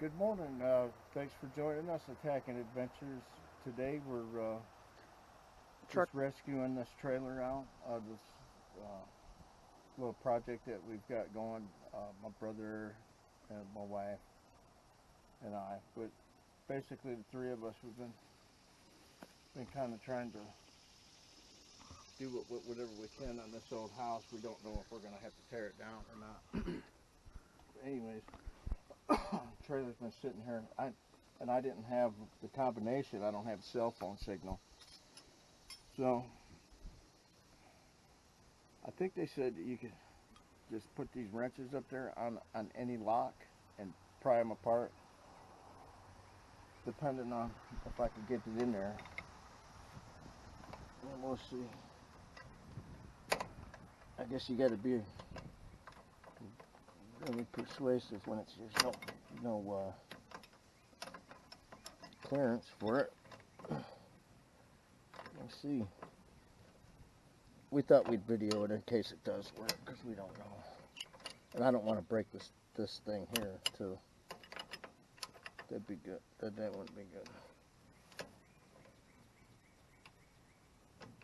Good morning. Thanks for joining us, Attacking Adventures. Today we're Truck. just rescuing this trailer out of this little project that we've got going. My brother and my wife and I. But basically, the three of us, we've been kind of trying to do whatever we can on this old house. We don't know if we're going to have to tear it down or not. But anyways. Trailer's been sitting here, and I didn't have the combination. I don't have a cell phone signal, so I think they said that you could just put these wrenches up there on any lock and pry them apart, depending on if I can get it in there. And we'll see. I guess you got to be really persuasive when it's just no clearance for it. Let's see. We thought we'd video it in case it does work, because we don't know. And I don't want to break this thing here too. That'd be good. That wouldn't be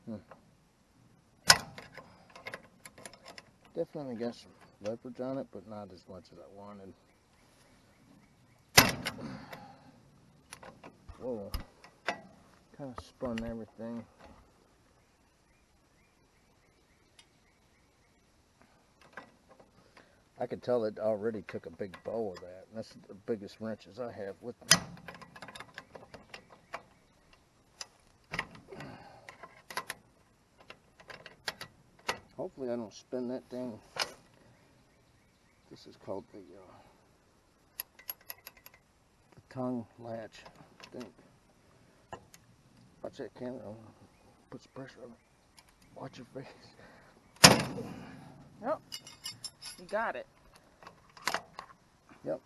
good. Definitely got some leverage on it, but not as much as I wanted. Whoa. Kind of spun everything. I could tell it already took a big bow of that. And that's the biggest wrenches I have with me. Hopefully I don't spin that thing. This is called the tongue latch, I think. Watch that camera. Put some pressure on it. Watch your face. Yep. You got it. Yep.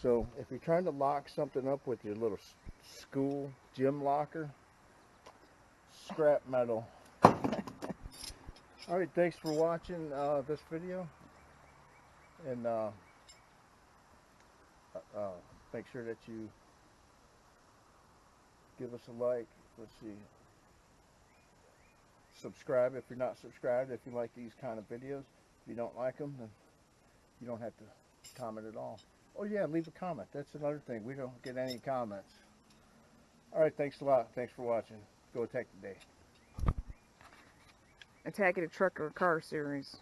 So if you're trying to lock something up with your little school gym locker, scrap metal. Alright, thanks for watching this video. And make sure that you give us a like. Let's see. Subscribe if you're not subscribed, if you like these kind of videos. If you don't like them, then you don't have to comment at all. Oh yeah, leave a comment. That's another thing. We don't get any comments. Alright, thanks a lot. Thanks for watching. Go attack the day. Attacking a Truck or Car series.